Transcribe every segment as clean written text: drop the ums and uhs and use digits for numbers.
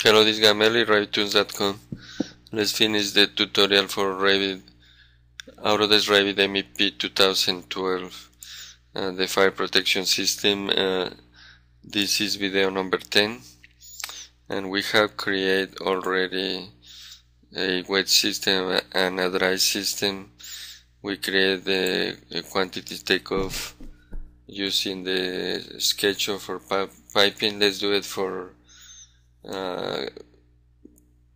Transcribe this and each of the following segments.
Hello, this is Gameli, RevitTools.com. Let's finish the tutorial for Autodesk Revit MEP 2012, the fire protection system. This is video number 10, and we have created already a wet system and a dry system. We created a quantity takeoff using the schedule for piping. Let's do it for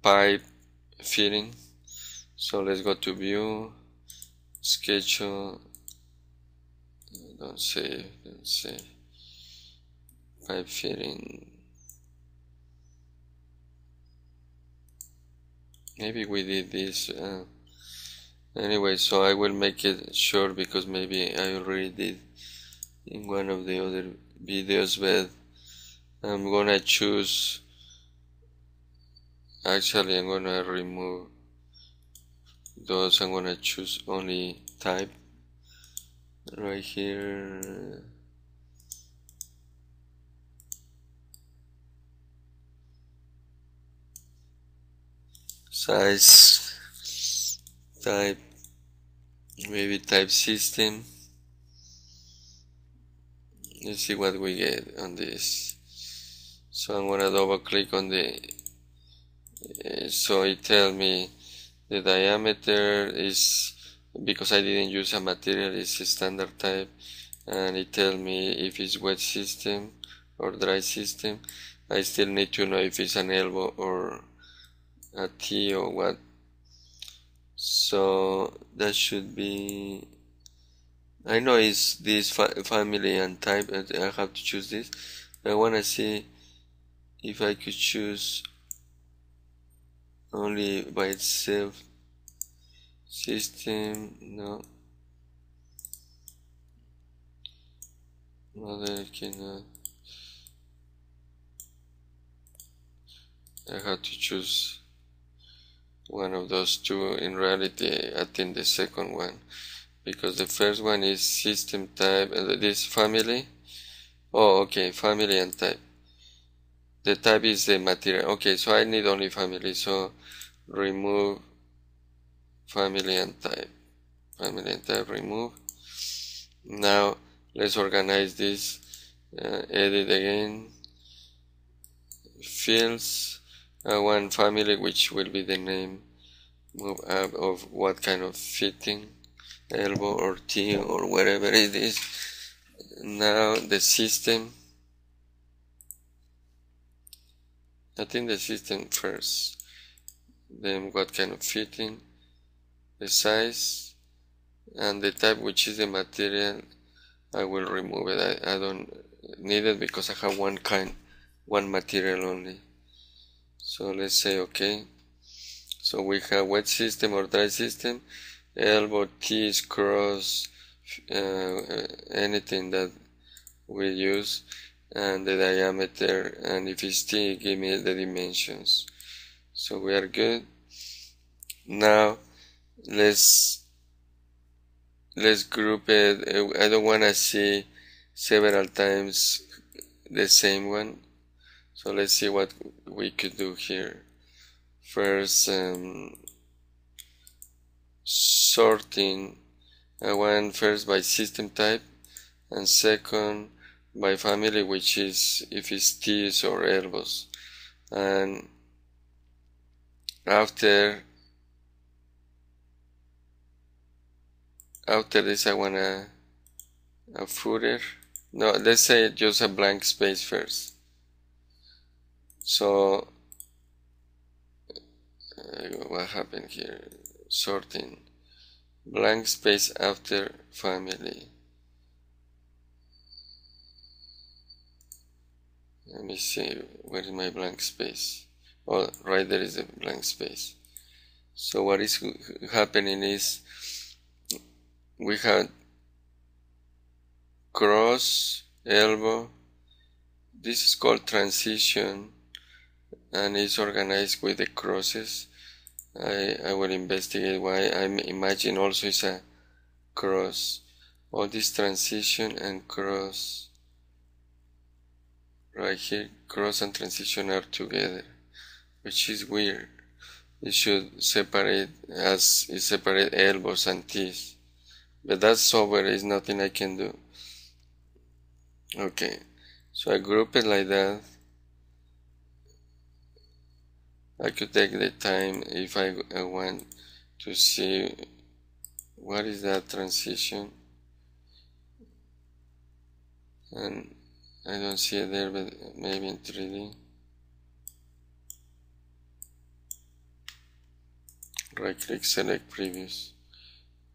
pipe fitting. So let's go to view, schedule, don't save, pipe fitting. Maybe we did this anyway, so I will make it short because maybe I already did in one of the other videos, but I'm gonna choose, actually I'm gonna remove those. I'm gonna choose only type right here. Size, type, maybe type system. Let's see what we get on this. So I'm gonna double click on the so it tells me the diameter is, because I didn't use a material, is a standard type, and it tells me if it's wet system or dry system. I still need to know if it's an elbow or a T or what. So that should be, I know it's this family and type, and I have to choose this. I want to see if I could choose only by itself. System, no. Mother cannot. I have to choose one of those two. In reality, I think the second one, because the first one is system type and this family. Oh, okay, family and type. The type is the material. Okay, so I need only family, so remove family and type. Family and type, remove. Now let's organize this. Edit again. Fields. One family, which will be the name. Move up of what kind of fitting, elbow or T or whatever it is. Now the system. I think the system first, then what kind of fitting, the size, and the type, which is the material. I will remove it. I don't need it because I have one material only. So let's say okay. So we have wet system or dry system, elbow, T is cross, anything that we use, and the diameter, and if it's T, give me the dimensions. So we are good. Now let's group it. I don't want to see several times the same one, so let's see what we could do here. First, sorting. I want first by system type, and second by family, which is if it's T's or elbows, and after this I want a footer. No, let's say just a blank space first. So what happened here? Sorting, blank space after family. Let me see, where is my blank space? Oh, right there is a blank space. So what is happening is we have cross, elbow. This is called transition, and it's organized with the crosses. I will investigate why. I imagine also it's a cross. All this transition and cross right here, cross and transition are together. which is weird. It should separate as it separate elbows and teeth, but that's software, is nothing I can do. Okay, so I group it like that. I could take the time if I want to see what is that transition, and I don't see it there, but maybe in 3D. Right click, select previous.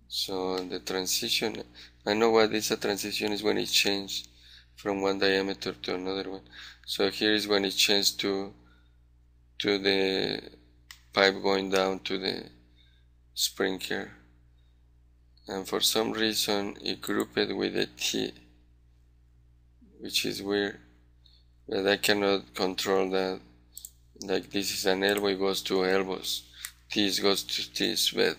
So the transition, I know what is a transition is, when it changes from one diameter to another one. So here is when it changes to the pipe going down to the sprinkler, and for some reason it grouped it with a T, which is weird, but I cannot control that. Like this is an elbow, it goes to elbows, T's goes to T's, but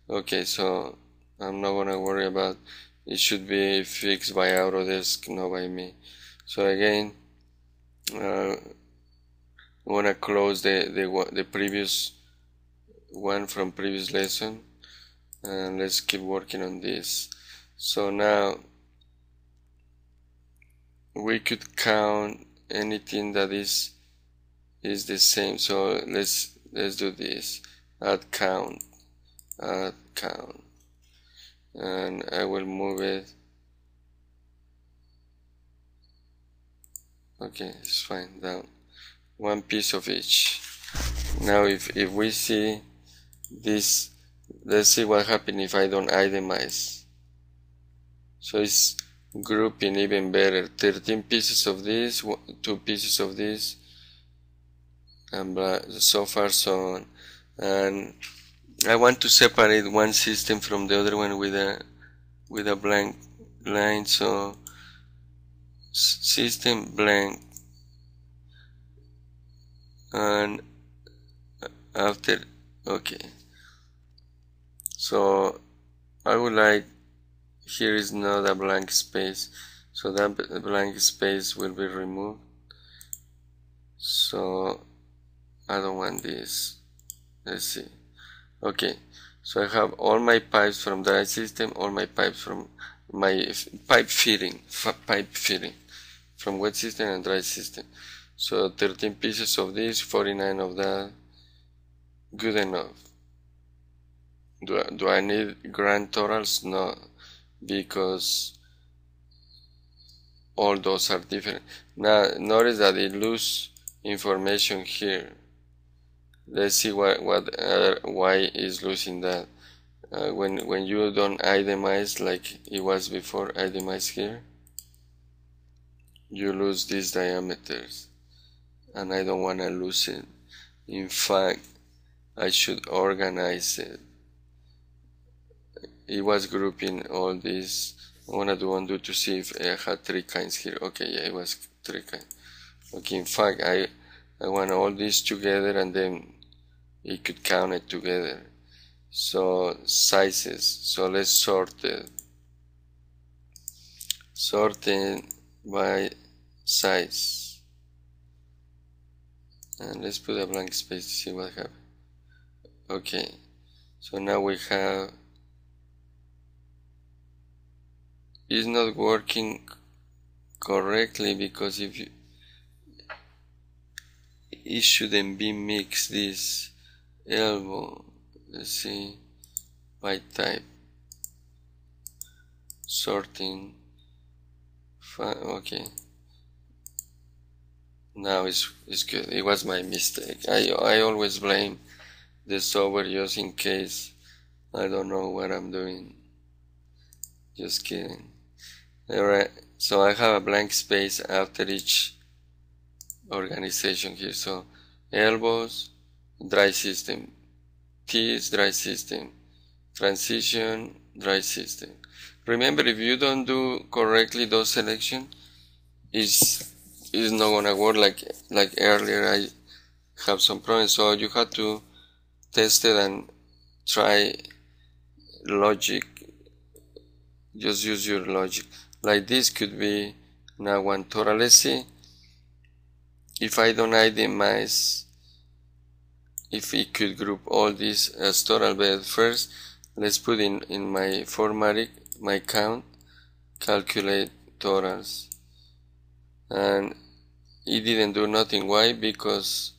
okay, so I'm not gonna worry about it. Should be fixed by Autodesk, not by me. So again, I'm gonna close the previous one from previous lesson, and let's keep working on this. So now we could count anything that is the same. So let's do this. Add count, and I will move it. Okay, it's fine, down. One piece of each. Now if we see this, let's see what happens if I don't itemize. So it's grouping even better. 13 pieces of this, 2 pieces of this, and so far so on. And I want to separate one system from the other one with a blank line. So system blank, and after, okay, so I would like, here is not a blank space, so that blank space will be removed. So I don't want this. Let's see. Okay, so I have all my pipes from dry system, all my pipes from my pipe fitting from wet system and dry system. So 13 pieces of this, 49 of that. Good enough. Do I need grand totals? No, because all those are different. Now notice that it loses information here. Let's see why is losing that. When you don't itemize like it was before, itemize here, you lose these diameters, and I don't want to lose it. In fact, I should organize it. It was grouping all these. I want to do undo to see if I had 3 kinds here. Okay, yeah, it was 3 kinds. Okay, in fact, I want all these together, and then it could count it together. So sizes, so let's sort it. Sorting by size, and let's put a blank space to see what happens. Okay, so now we have, it's not working correctly because if you, it shouldn't be mixed, this elbow. Let's see, by type, sorting, okay, now it's good. It was my mistake. I always blame the software just in case I don't know what I'm doing. Just kidding. Alright, so I have a blank space after each organization here. So elbows, dry system, T's, dry system, transition, dry system. Remember, if you don't do correctly those selections, it's not gonna work like earlier. I have some problems, so you have to test it and try logic. Just use your logic. Like this could be now one total. Let's see if I don't itemize if we could group all these as total, but first let's put in my formatting my count, calculate totals, and it didn't do nothing. Why? Because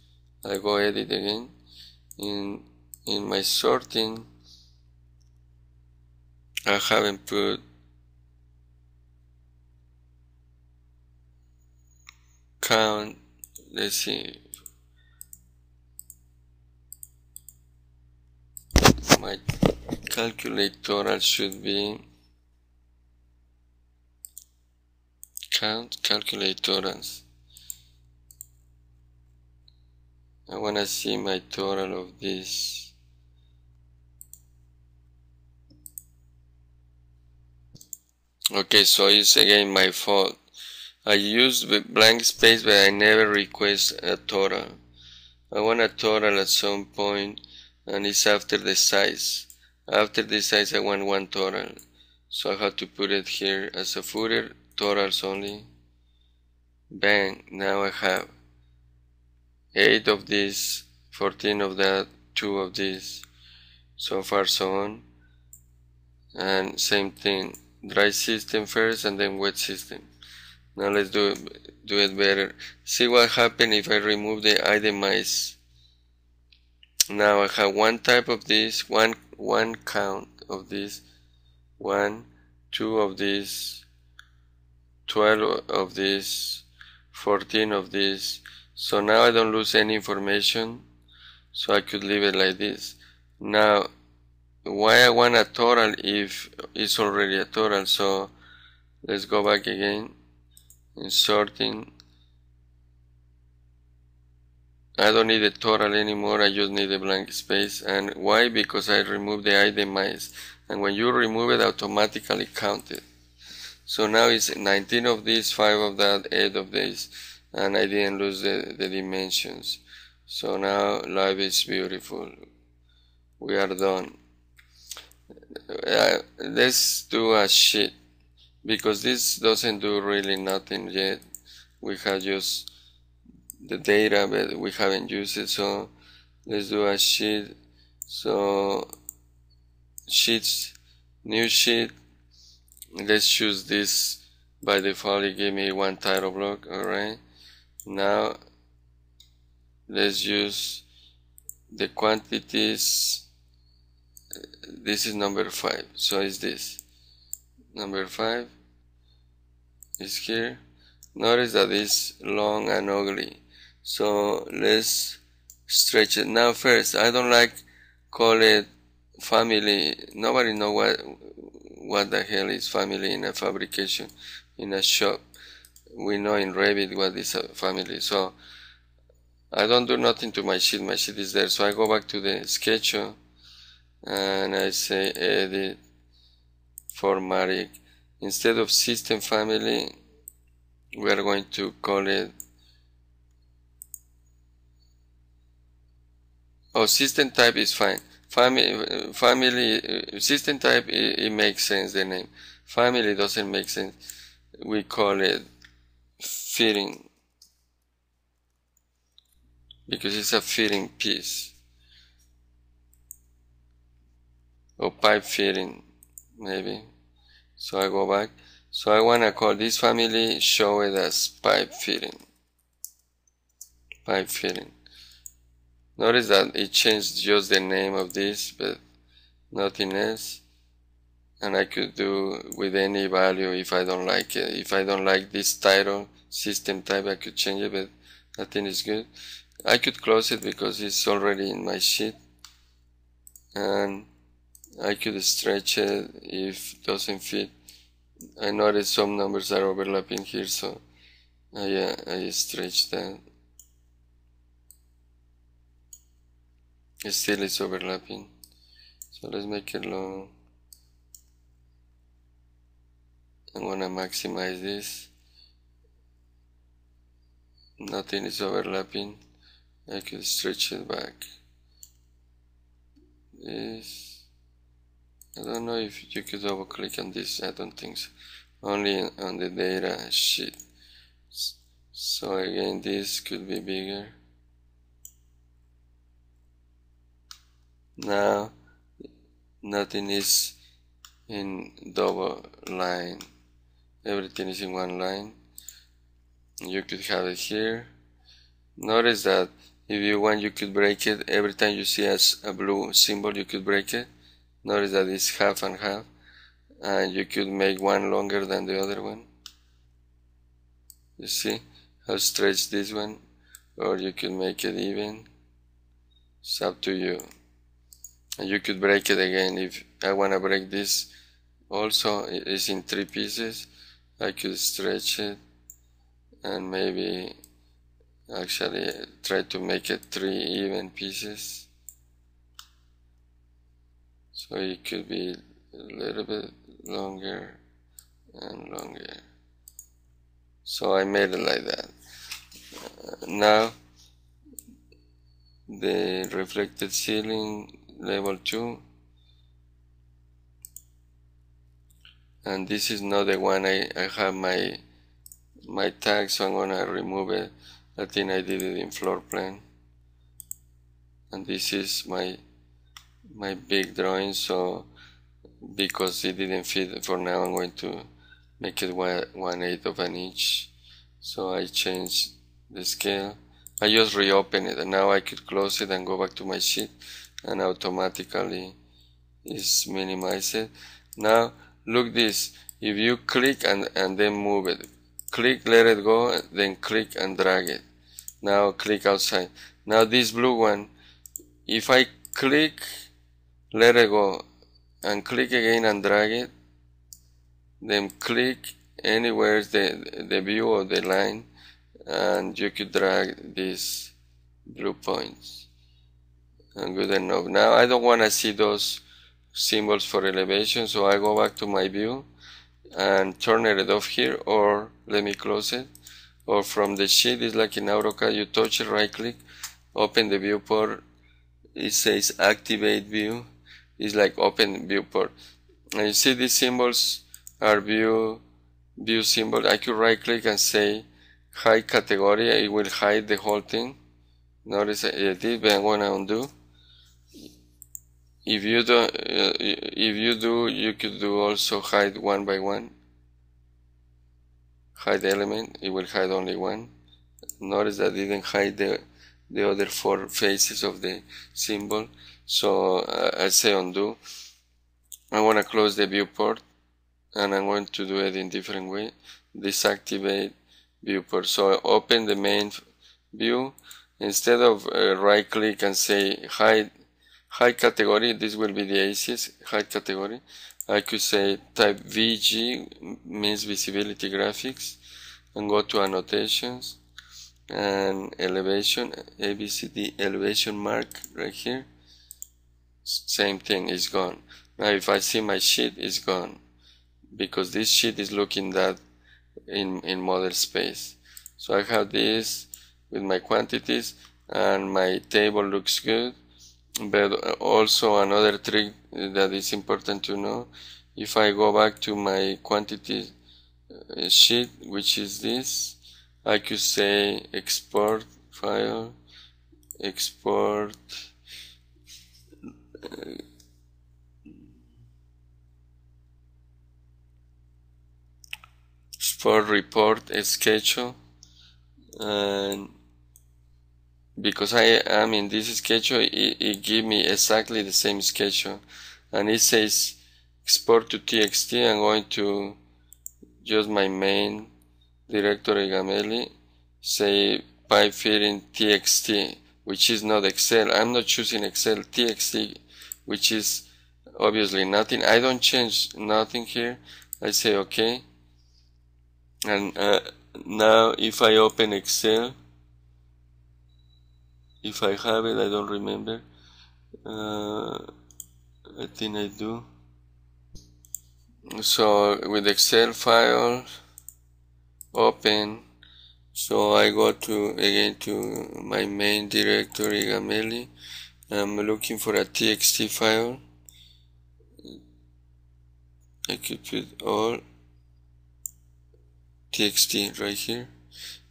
I go edit again. In my sorting I haven't put count. Let's see, my calculate total should be count, calculate totals. I want to see my total of this. Okay, so it's again my fault. I used the blank space, but I never request a total. I want a total at some point, and it's after the size. After the size I want one total, so I have to put it here as a footer, totals only. Bang, now I have 8 of this, 14 of that, 2 of this, so far so on. And same thing, dry system first and then wet system. Now let's do it better. See what happens if I remove the itemize. Now I have one type of this, one count of this, 1, 2 of this, 12 of this, 14 of this. So now I don't lose any information, so I could leave it like this. Now why I want a total if it's already a total? So let's go back again in sorting. I don't need a total anymore, I just need a blank space. And why? Because I removed the itemize, and when you remove it, automatically count it. So now it's 19 of this, 5 of that, 8 of this, and I didn't lose the dimensions. So now life is beautiful. We are done. Let's do a sheet, because this doesn't do really nothing yet. We have just the data, but we haven't used it. So let's do a sheet. So sheets, new sheet. Let's choose this. By default it gave me one title block. Alright, now let's use the quantities. This is number 5, so it's this. Number 5 is here. Notice that it's long and ugly, so let's stretch it. Now first, I don't like call it family. Nobody know what the hell is family in a fabrication, in a shop. We know in Revit what is a family. So I don't do nothing to my sheet. My sheet is there. So I go back to the schedule and I say edit, formatting. Instead of system family, we are going to call it, system type is fine. Family system type, it makes sense, the name. Family doesn't make sense. We call it fitting, because it's a fitting piece, or pipe fitting maybe. So I go back. So I want to call this family, show it as pipe fitting. Pipe fitting. Notice that it changed just the name of this, but nothing else. And I could do with any value if I don't like it. If I don't like this title, system type, I could change it, but nothing is good. I could close it because it's already in my sheet. And I could stretch it if it doesn't fit. I noticed some numbers are overlapping here, so I stretch that. It still is overlapping, so let's make it long. I'm gonna maximize this. Nothing is overlapping. I could stretch it back. This, I don't know if you could double click on this. I don't think so. Only on the data sheet. So again, this could be bigger. Now nothing is in double line, everything is in one line. You could have it here. Notice that if you want, you could break it. Every time you see a blue symbol, you could break it. Notice that it's half and half, and you could make one longer than the other one. You see how stretch this one, or you could make it even. It's up to you. And you could break it again. If I want to break this also, it's in 3 pieces. I could stretch it and maybe actually try to make it 3 even pieces, so it could be a little bit longer and longer. So I made it like that. Now the reflected ceiling level 2, and this is not the one I have my tag, so I'm gonna remove it. I think I did it in floor plan, and this is my big drawing, so because it didn't fit for now, I'm going to make it 1/8 of an inch. So I changed the scale. I just reopen it, and now I could close it and go back to my sheet, and automatically is minimize it. Now look this, if you click and then move it, click, let it go, then click and drag it. Now click outside. Now this blue one, if I click, let it go, and click again and drag it, then click anywhere the view of the line, and you could drag these blue points. And good enough. Now I don't want to see those symbols for elevation, so I go back to my view and turn it off here, or let me close it, or from the sheet. It's like in AutoCAD, you touch it, right click, open the viewport, it says activate view, it's like open viewport, and you see these symbols are view symbol. I could right click and say hide category, it will hide the whole thing. Notice I did, but I'm gonna undo. If you do, you could do also hide one by one. Hide element, it will hide only one. Notice that it didn't hide the other 4 faces of the symbol. So I say undo. I want to close the viewport, and I'm going to do it in different way. Deactivate viewport. So I open the main view. Instead of right click and say hide category, this will be the easiest, hide category. I could say type VG, means visibility graphics, and go to annotations and elevation, ABCD elevation mark right here. Same thing, is gone. Now if I see my sheet, it's gone, because this sheet is looking that in model space. So I have this with my quantities, and my table looks good. But also another trick that is important to know, if I go back to my quantity sheet, which is this, I could say export file, export report schedule, and because I am in this schedule, it gives me exactly the same schedule, and it says export to txt. I'm going to just my main directory Gameli, say pipe fitting txt, which is not Excel. I'm not choosing Excel, txt, which is obviously nothing. I don't change nothing here. I say OK, and now if I open Excel, if I have it, I don't remember. I think I do. So with Excel file, open. So I go to again to my main directory Gameli. I'm looking for a txt file. I could put all txt right here.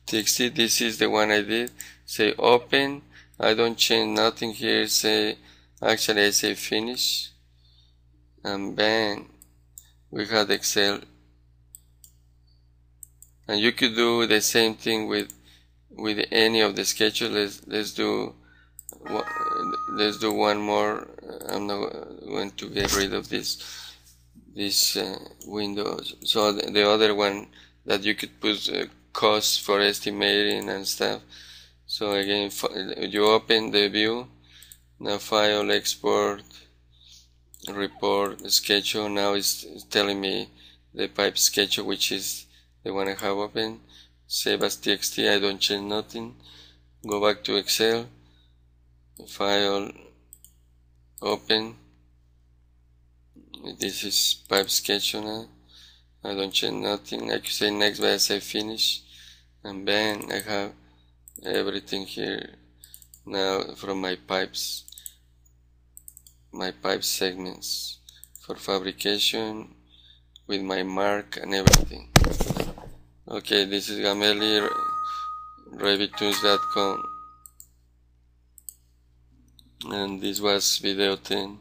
Txt, this is the one I did. Say open. I don't change nothing here. Say Actually I say finish, and bang, we have Excel. And you could do the same thing with any of the sketches. Let's do one more. I'm not going to get rid of this window. So the other one that you could put costs for estimating and stuff. So again, you open the view, now file, export, report, schedule. Now it's telling me the pipe schedule, which is the one I have open. Save as txt, I don't change nothing. Go back to Excel, file, open. This is pipe schedule now. I don't change nothing. I could say next, but I say finish, and bang, I have everything here now from my pipe segments for fabrication with my mark and everything. Okay, this is Gameli, RevitTools.com, and this was video 10.